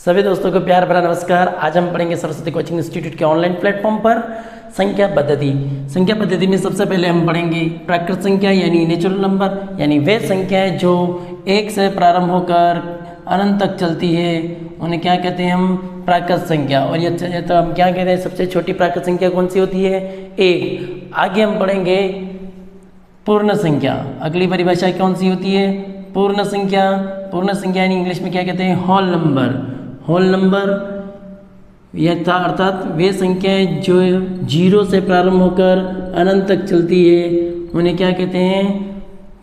सभी दोस्तों को प्यार भरा नमस्कार। आज हम पढ़ेंगे सरस्वती कोचिंग इंस्टीट्यूट के ऑनलाइन प्लेटफॉर्म पर संख्या पद्धति। संख्या पद्धति में सबसे पहले हम पढ़ेंगे प्राकृत संख्या यानी नेचुरल नंबर, यानी वे संख्याएं जो एक से प्रारंभ होकर अनंत तक चलती है उन्हें क्या कहते हैं हम प्राकृत संख्या। और ये तो हम क्या कहते हैं सबसे छोटी प्राकृत संख्या कौन सी होती है? एक। आगे हम पढ़ेंगे पूर्ण संख्या। अगली परिभाषा कौन सी होती है? पूर्ण संख्या। पूर्ण संख्या यानी इंग्लिश में क्या कहते हैं? Whole number. होल नंबर अर्थात वे संख्याएं जो जीरो से प्रारंभ होकर अनंत तक चलती है उन्हें क्या कहते हैं?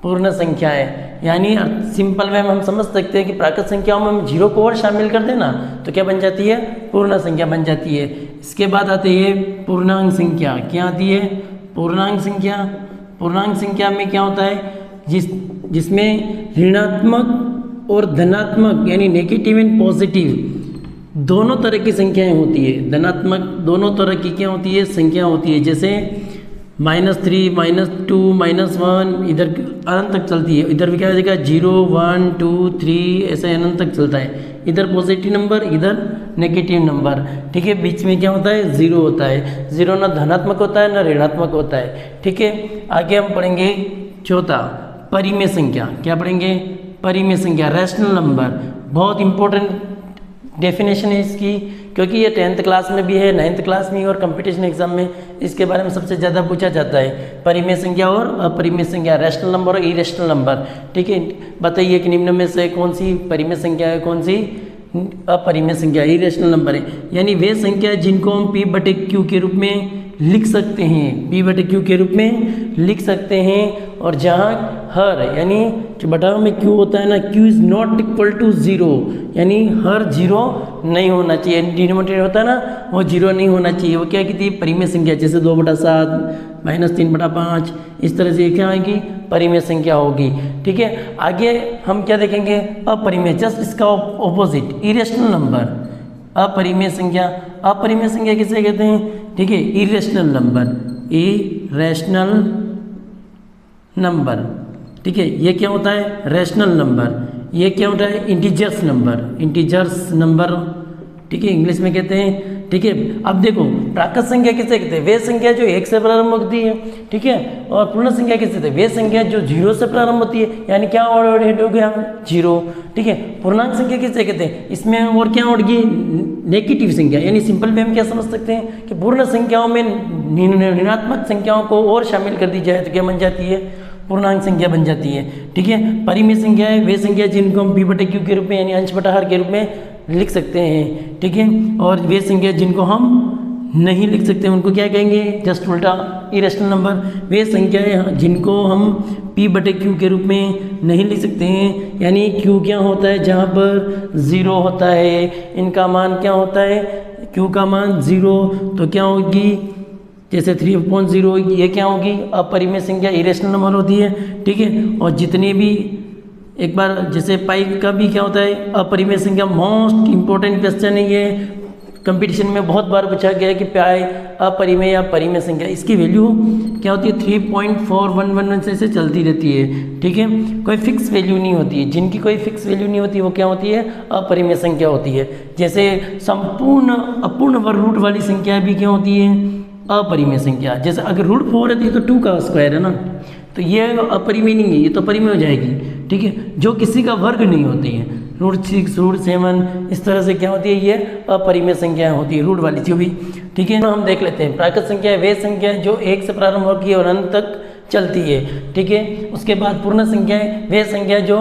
पूर्ण संख्याएं। यानी सिंपल वे में हम समझ सकते हैं कि प्राकृत संख्याओं में हम जीरो को और शामिल कर देना तो क्या बन जाती है? पूर्ण संख्या बन जाती है। इसके बाद आती है पूर्णांक संख्या। क्या आती है? पूर्णांक संख्या। पूर्णांक संख्या में क्या होता है? जिसमें ऋणात्मक और धनात्मक यानी नेगेटिव एंड पॉजिटिव दोनों तरह की संख्याएं होती है। धनात्मक दोनों तरह की क्या होती है? संख्या होती है। जैसे -3, -2, -1 इधर अनंत तक चलती है। इधर भी क्या हो जाएगा? 0, 1, 2, 3 ऐसे अनंत तक चलता है। इधर पॉजिटिव नंबर, इधर नेगेटिव नंबर। ठीक है, बीच में क्या होता है? 0 होता है। 0 ना धनात्मक होता है ना ऋणात्मक होता है। ठीक है, आगे हम पढ़ेंगे चौथा परिमेय संख्या। क्या पढ़ेंगे? परिमेय संख्या, रैशनल नंबर। बहुत इंपॉर्टेंट डेफिनेशन है इसकी, क्योंकि ये 10th क्लास में भी है, 9th क्लास में और कंपटीशन एग्जाम में इसके बारे में सबसे ज़्यादा पूछा जाता है। परिमेय संख्या और अपरिमेय संख्या, रैशनल नंबर और इरेशनल नंबर। ठीक है, बताइए कि निम्न में से कौन सी परिमेय संख्या है, कौन सी अपरिमेय संख्या, इरेशनल नंबर है। यानी वे संख्या जिनको हम P/Q के रूप में लिख सकते हैं, P/Q के रूप में लिख सकते हैं। और जहाँ हर यानी जो बटा में Q होता है ना, Q is not equal to 0, यानी हर 0 नहीं होना चाहिए। डिनोमिनेटर होता है ना, वो 0 नहीं होना चाहिए। वो क्या कहती है? परिमेय संख्या। जैसे 2/7, -3/5 इस तरह से क्या आएगी? परिमेय संख्या होगी। ठीक है, आगे हम क्या देखेंगे? अपरिमेय, जस्ट इसका ऑपोजिट, इरेशनल नंबर। अपरिमेय संख्या। अपरिमेय संख्या किसे कहते हैं? ठीक है, इरेशनल नंबर। Irrational number. ठीक है, ये क्या होता है? Rational number. ये क्या होता है? Integers number. Integers number. ठीक है, इंग्लिश में कहते हैं। ठीक है, अब देखो प्राकृत संख्या किसे कहते हैं? वे संख्या जो 1 से प्रारंभ होती है। ठीक है, और पूर्ण संख्या किसे कहते हैं? वे संख्या जो 0 से प्रारंभ होती है। यानी क्या वर्ड हो गया? 0। ठीक है, पूर्णांक संख्या किसे कहते हैं? इसमें और क्या वर्ड गई? नेगेटिव संख्या। यानी सिंपल वे में क्या समझ सकते हैं कि पूर्ण संख्याओं में ऋणात्मक संख्याओं को और शामिल कर दी जाए तो क्या बन जाती है? पूर्णांक संख्या बन जाती है। ठीक है, परिमेय संख्या है वे संख्या जिनको हम P/Q के रूप में यानी अंश बटा हर के रूप में लिख सकते हैं। ठीक है, और वे संख्या जिनको हम नहीं लिख सकते उनको क्या कहेंगे? जस्ट उल्टा, इरेशनल नंबर। वे संख्याएं जिनको हम P/Q के रूप में नहीं लिख सकते हैं, यानी Q क्या होता है? जहाँ पर 0 होता है, इनका मान क्या होता है? Q का मान 0, तो क्या होगी? जैसे 3/0, ये क्या होगी? अपरिमेय संख्या, इरेशनल नंबर होती है। ठीक है, और जितने भी एक बार जैसे पाई का भी क्या होता है? अपरिमेय संख्या। मोस्ट इंपॉर्टेंट क्वेश्चन है ये, कंपटीशन में बहुत बार पूछा गया है कि पाई अपरिमेय या परिमेय संख्या, इसकी वैल्यू क्या होती है? 3.4111 से चलती रहती है। ठीक है, कोई फिक्स वैल्यू नहीं होती है। जिनकी कोई फिक्स वैल्यू नहीं होती वो क्या होती है? अपरिमेय संख्या होती है। जैसे संपूर्ण अपूर्ण वर्ग रूट वाली संख्या भी क्या होती है? अपरिमेय संख्या। जैसे अगर रूट 4 रहती है तो 2 का स्क्वायर है ना, तो ये अपरिमेय नहीं है, ये तो परिमेय हो जाएगी। ठीक है, जो किसी का वर्ग नहीं होती है, √6, √7 इस तरह से क्या होती है? ये अपरिमेय संख्या होती है, रूट वाली जो भी। ठीक है, हम देख लेते हैं प्राकृत संख्या वे संख्या जो 1 से प्रारंभ होती है और अनंत तक चलती है। ठीक है, उसके बाद पूर्ण संख्या वे संख्या जो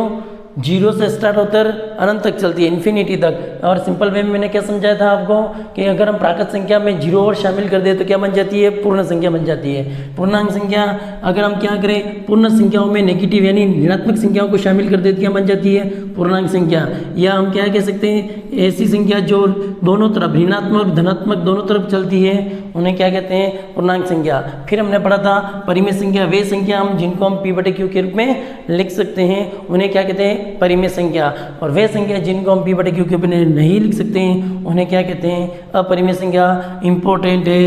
0 से स्टार्ट होकर अनंत तक चलती है, इन्फिनिटी तक। और सिंपल वे में मैंने क्या समझाया था आपको कि अगर हम प्राकृत संख्या में 0 और शामिल कर दे तो क्या बन जाती है? पूर्ण संख्या बन जाती है। पूर्णांक संख्या अगर हम क्या करें? पूर्ण संख्याओं में नेगेटिव यानी ऋणात्मक संख्याओं को शामिल कर दे तो क्या बन जाती है? पूर्णांक संख्या। या हम क्या कह सकते हैं? ऐसी संख्या जो दोनों तरफ ऋणात्मक धनात्मक दोनों तरफ चलती है उन्हें क्या कहते हैं? पूर्णांक संख्या। फिर हमने पढ़ा था परिमेय संख्या वे संख्या हम जिनको हम P/Q के रूप में लिख सकते हैं उन्हें क्या कहते हैं? परिमेय संख्या। और वे संख्या जिनको हम P/Q के रूप में नहीं लिख सकते हैं उन्हें क्या कहते हैं? अपरिमेय संख्या। इंपॉर्टेंट है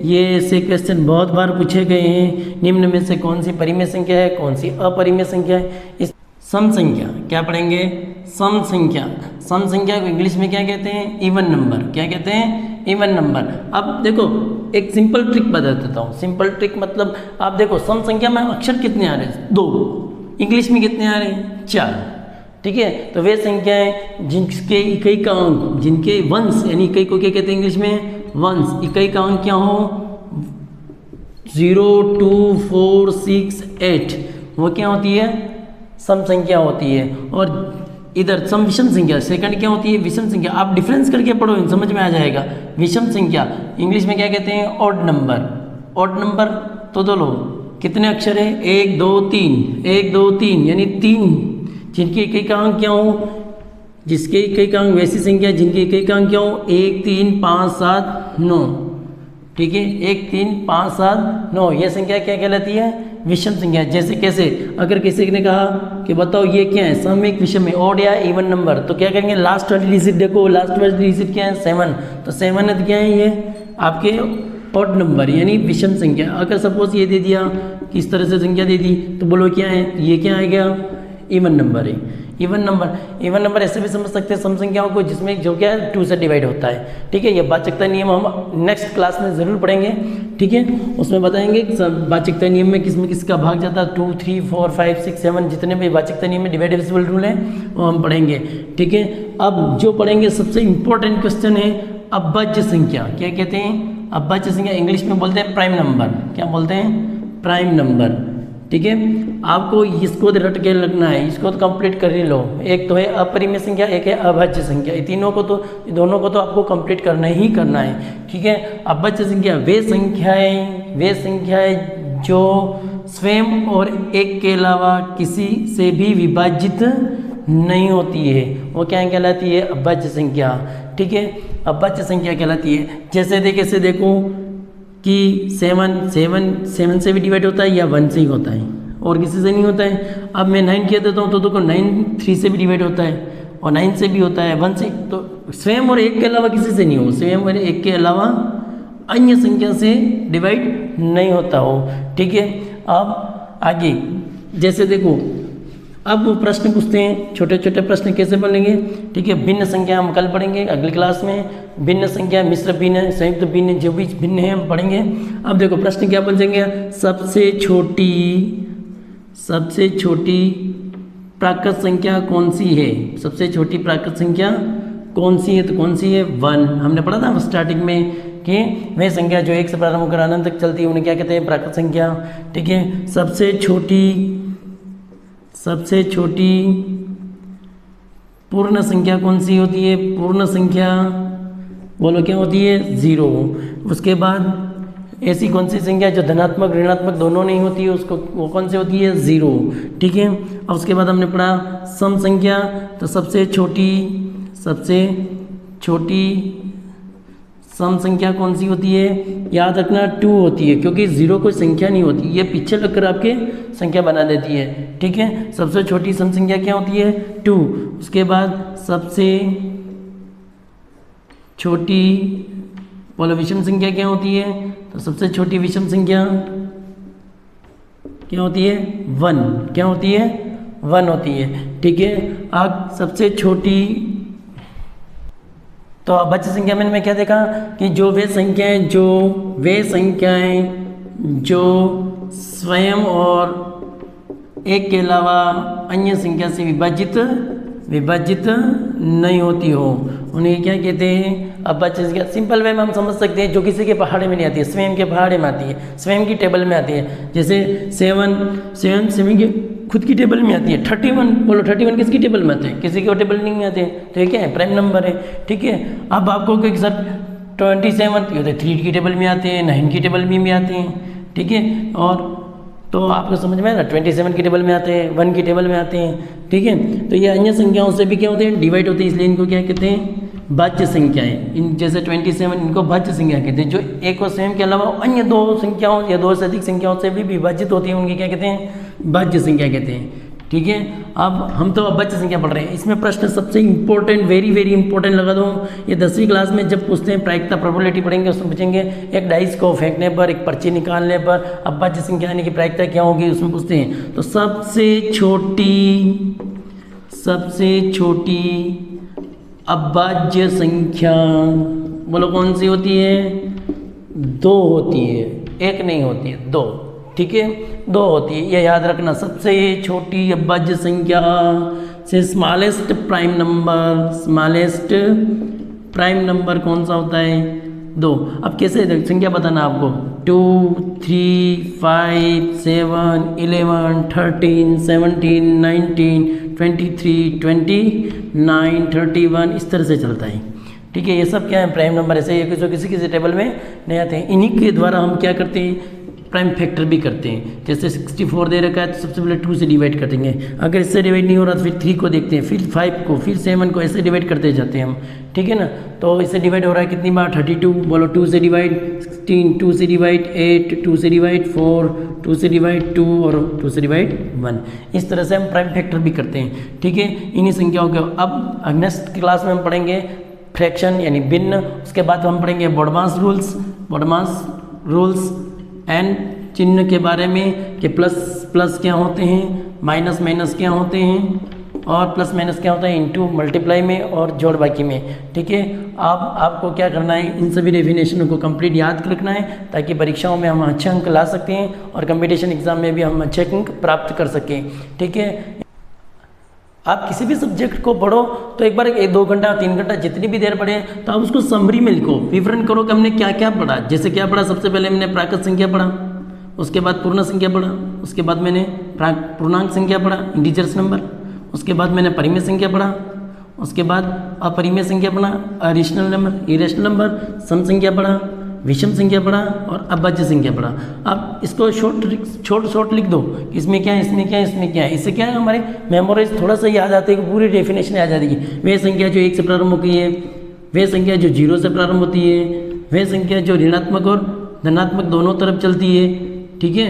ये, ऐसे क्वेश्चन बहुत बार पूछे गए हैं। निम्न में से कौन सी परिमेय संख्या है, कौन सी अपरिमेय संख्या है? इस सम संख्या। क्या पढ़ेंगे? सम संख्या। सम संख्या को इंग्लिश में क्या कहते हैं? Even number. क्या कहते हैं? Even number. अब देखो एक सिंपल ट्रिक बता देता हूँ। सिंपल ट्रिक मतलब आप देखो सम संख्या में अक्षर कितने आ रहे हैं? 2। इंग्लिश में कितने आ रहे हैं? 4। ठीक है, तो वे संख्याएं जिनके इकाई का अंक, जिनके वंश यानी इकाई को क्या कहते हैं इंग्लिश में? वंश। इकाई का अंक क्या हो? 0, 2, 4, 6, 8, वो क्या होती है? सम संख्या होती है। और इधर सम विषम संख्या, सेकंड क्या होती है? विषम संख्या। आप डिफरेंस करके पढ़ो, समझ में आ जाएगा। विषम संख्या इंग्लिश में क्या कहते हैं? Odd number. ऑड नंबर तो दो लो, कितने अक्षर है? 1, 2, 3, 1, 2, 3 यानी 3, जिनके इकाई का अंक क्या हो? जिसके इकाई का अंक वैसी संख्या जिनके इकाई का अंक क्या हो? 1, 3, 5, 7, 9। ठीक है, 1, 3, 5, 7, 9 ये संख्या क्या कहलाती है? विषम संख्या। जैसे कैसे? अगर किसी ने कहा कि बताओ ये क्या है? सम एक विषम है, ऑड या इवन नंबर, तो क्या करेंगे? लास्ट वाली डिजिट देखो, लास्ट वाली डिजिट क्या है? 7। तो 7 है तो क्या है? ये आपके ऑड नंबर यानी विषम संख्या। अगर सपोज ये दे दिया, किस तरह से संख्या दे दी, तो बोलो क्या है? ये क्या आएगा? इवन नंबर है। इवन नंबर ऐसे भी समझ सकते हैं सम संख्याओं को जिसमें जो क्या है 2 से डिवाइड होता है। ठीक है, ये वाचकता नियम हम नेक्स्ट क्लास में ज़रूर पढ़ेंगे। ठीक है, उसमें बताएंगे वाचकता नियम में किसका भाग जाता है। 2, 3, 4, 5, 6, 7 जितने भी वाचकता नियम में डिवाइडेबल रूल हैं वो हम पढ़ेंगे। ठीक है, अब जो पढ़ेंगे सबसे इंपॉर्टेंट क्वेश्चन है अभाज्य संख्या। क्या कहते हैं? अभाज्य संख्या इंग्लिश में बोलते हैं प्राइम नंबर। क्या बोलते हैं? Prime number. ठीक है, आपको इसको रट के लगना है, इसको तो कंप्लीट कर ही लो। एक तो है अपरिमेय संख्या, एक है अभाज्य संख्या। ये दोनों को तो आपको कंप्लीट करना ही करना है। ठीक है, अभाज्य संख्या वे संख्याएं जो स्वयं और एक के अलावा किसी से भी विभाजित नहीं होती है, वो क्या कहलाती है? अभाज्य संख्या। ठीक है, अभाज्य संख्या कहलाती है। जैसे देखो कि 7 से भी डिवाइड होता है या 1 से ही होता है और किसी से नहीं होता है। अब मैं 9 कह देता हूँ तो देखो 9 3 से भी डिवाइड होता है और 9 से भी होता है, 1 से। तो स्वयं और एक के अलावा किसी से नहीं हो, स्वयं और एक के अलावा अन्य संख्या से डिवाइड नहीं होता हो। ठीक है, अब आगे जैसे देखो अब वो प्रश्न पूछते हैं, छोटे छोटे प्रश्न कैसे बनेंगे। ठीक है, भिन्न संख्या हम कल पढ़ेंगे अगली क्लास में। भिन्न संख्या, मिश्र भिन्न, संयुक्त भिन्न, जो भी भिन्न है हम पढ़ेंगे। अब देखो प्रश्न क्या बनेंगे। सबसे छोटी प्राकृत संख्या कौन सी है? सबसे छोटी प्राकृत संख्या कौन सी है? तो कौन सी है? 1। हमने पढ़ा था स्टार्टिंग में कि वह संख्या जो 1 से प्रारंभ होकर अनंत तक चलती है उन्हें क्या कहते हैं? प्राकृत संख्या। ठीक है, सबसे छोटी पूर्ण संख्या कौन सी होती है? पूर्ण संख्या बोलो क्या होती है? 0। उसके बाद ऐसी कौन सी संख्या जो धनात्मक ऋणात्मक दोनों नहीं होती है, उसको वो कौन सी होती है? 0। ठीक है, और उसके बाद हमने पढ़ा सम संख्या। तो सबसे छोटी सम संख्या कौन सी होती है? याद रखना 2 होती है, क्योंकि 0 कोई संख्या नहीं होती, ये पीछे लगकर आपके संख्या बना देती है। ठीक है, सबसे छोटी सम संख्या क्या होती है? 2। उसके बाद सबसे छोटी बोलो विषम संख्या क्या होती है? तो सबसे छोटी विषम संख्या क्या होती है? 1। क्या होती है? 1 होती है। ठीक है, अब सबसे छोटी तो अभाज्य संख्या में क्या देखा कि जो वे संख्याएं जो स्वयं और एक के अलावा अन्य संख्या से विभाजित नहीं होती हो उन्हें क्या कहते हैं? अभाज्य संख्या। सिंपल वे में हम समझ सकते हैं जो किसी के पहाड़े में नहीं आती है, स्वयं के पहाड़े में आती है, स्वयं की टेबल में आती है। जैसे 7 की खुद की टेबल में आती है। 31 बोलो 31 किसकी टेबल में आते हैं? किसी के टेबल नहीं आते हैं, तो ये क्या है? प्राइम नंबर है। ठीक है, अब आपको कोई सर 27 ये 3 की टेबल में आते हैं, 9 की टेबल में भी आते हैं। ठीक है, और तो आपको समझ में आया ना, 27 की टेबल में आते हैं, 1 की टेबल में आते हैं। ठीक है, तो ये अन्य संख्याओं से भी क्या होते हैं? डिवाइड होते हैं, इसलिए इनको क्या कहते हैं? भाज्य संख्याएं। इन जैसे 27 इनको भाज्य संख्या कहते हैं, जो एक और स्वयं के अलावा अन्य 2 संख्याओं या 2 से अधिक संख्याओं से भी विभाजित होती है, उनकी क्या कहते हैं? भाज्य संख्या कहते हैं। ठीक है, अब हम तो अभाज्य संख्या पढ़ रहे हैं। इसमें प्रश्न सबसे इंपॉर्टेंट, वेरी वेरी इंपॉर्टेंट लगा दो, ये 10वीं क्लास में जब पूछते हैं प्रायिकता प्रोबेबिलिटी पढ़ेंगे, उसमें पूछेंगे एक डाइस को फेंकने पर, एक पर्ची निकालने पर अभाज्य संख्या यानी कि प्रायिकता क्या होगी, उसमें पूछते हैं। तो सबसे छोटी सबसे छोटी अभाज्य संख्या बोलो कौन सी होती है? 2 होती है, 1 नहीं होती है, 2। ठीक है, 2 होती है, ये याद रखना। सबसे छोटी अभाज्य संख्या से स्मॉलेस्ट प्राइम नंबर कौन सा होता है? 2। अब कैसे संख्या बताना आपको? 2, 3, 5, 7, 11, 13, 17, 19, 23, 29, 31, इस तरह से चलता है। ठीक है, ये सब क्या है? Prime number. ऐसे ये जो किसी टेबल में नहीं आते हैं, इन्हीं के द्वारा हम क्या करते हैं? प्राइम फैक्टर भी करते हैं। जैसे 64 दे रखा है तो सबसे पहले 2 से डिवाइड कर देंगे। अगर इससे डिवाइड नहीं हो रहा तो फिर 3 को देखते हैं, फिर 5 को, फिर 7 को, ऐसे डिवाइड करते जाते हैं हम। ठीक है ना? तो इससे डिवाइड हो रहा है कितनी बार? 32। बोलो 2 से डिवाइड 16, 2 से डिवाइड 8, 2 से डिवाइड 4, 2 से डिवाइड 2 और 2 से डिवाइड 1। इस तरह से हम प्राइम फैक्टर भी करते हैं। ठीक है, इन्हीं संख्याओं के अब नेक्स्ट क्लास में हम पढ़ेंगे फ्रैक्शन यानी भिन्न। उसके बाद हम पढ़ेंगे बोडमास रूल्स एंड चिन्ह के बारे में कि प्लस क्या होते हैं, माइनस क्या होते हैं, और प्लस माइनस क्या होता है इनटू मल्टीप्लाई में और जोड़ बाकी में। ठीक है, आपको क्या करना है? इन सभी डेफिनेशनों को कंप्लीट याद रखना है ताकि परीक्षाओं में हम अच्छे अंक ला सकते हैं और कंपटीशन एग्जाम में भी हम अच्छे अंक प्राप्त कर सकें। ठीक है, आप किसी भी सब्जेक्ट को पढ़ो तो एक बार 2 घंटा 3 घंटा जितनी भी देर पढ़े तो आप उसको समरी में लिखो, विवरण करो कि हमने क्या क्या पढ़ा। जैसे क्या पढ़ा? सबसे पहले मैंने प्राकृत संख्या पढ़ा, उसके बाद पूर्ण संख्या पढ़ा, उसके बाद मैंने पूर्णांक संख्या पढ़ा, इंटीजर्स नंबर, उसके बाद मैंने परिमेय संख्या पढ़ा, उसके बाद अपरिमेय संख्या पढ़ा, रेशनल नंबर, इरेशनल नंबर, सम संख्या पढ़ा, विषम संख्या पढ़ा और अभाज्य संख्या पढ़ा। अब इसको शॉर्ट लिख दो, इसमें क्या है, इसमें क्या है, इसमें क्या है। इससे क्या है? हमारे मेमोराइज थोड़ा सा याद आते हैं, पूरी डेफिनेशन याद आ जाएगी। वे संख्या जो 1 से प्रारंभ होती है, वे संख्या जो 0 से प्रारंभ होती है, वे संख्या जो ऋणात्मक और धनात्मक दोनों तरफ चलती है। ठीक है,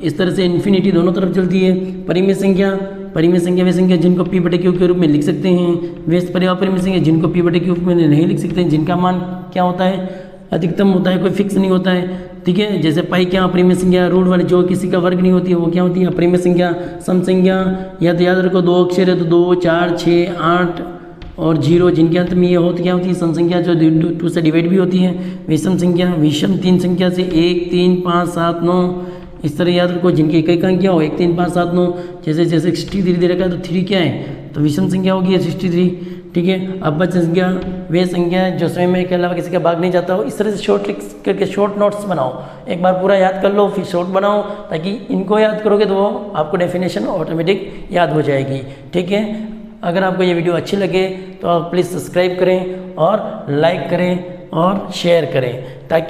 इस तरह से इन्फिनिटी दोनों तरफ चलती है। परिमेय संख्या वे संख्या जिनको p/q के रूप में लिख सकते हैं, वे अपरिमेय संख्या जिनको p/q में नहीं लिख सकते हैं, जिनका मान क्या होता है? अधिकतम होता है, कोई फिक्स नहीं होता है। ठीक है, जैसे पाई क्या अपरिमेय संख्या, रूट वाली जो किसी का वर्ग नहीं होती है वो क्या होती है? अपरिमेय संख्या। सम संख्या या तो याद रखो 2 अक्षर है तो 2, 4, 6, 8 और 0 जिनके अंत में ये होती क्या होती है? सम संख्या जो 2 से डिवाइड भी होती है। विषम संख्या 3 संख्या से 1, 3, 5, 7, 9 इस तरह याद रखो, जिनके एक अंक क्या हो? 1, 3, 5, 7, 9। जैसे 63 दे रखा है तो 3 क्या है? तो विषम संख्या होगी 63। ठीक है, अभाज्य संख्या वे संख्या जो स्वयं में के अलावा किसी का भाग नहीं जाता हो। इस तरह से शॉर्ट लिख करके शॉर्ट नोट्स बनाओ, एक बार पूरा याद कर लो फिर शॉर्ट बनाओ, ताकि इनको याद करोगे तो वो आपको डेफिनेशन ऑटोमेटिक याद हो जाएगी। ठीक है, अगर आपको ये वीडियो अच्छी लगे तो आप प्लीज़ सब्सक्राइब करें और लाइक करें और शेयर करें ताकि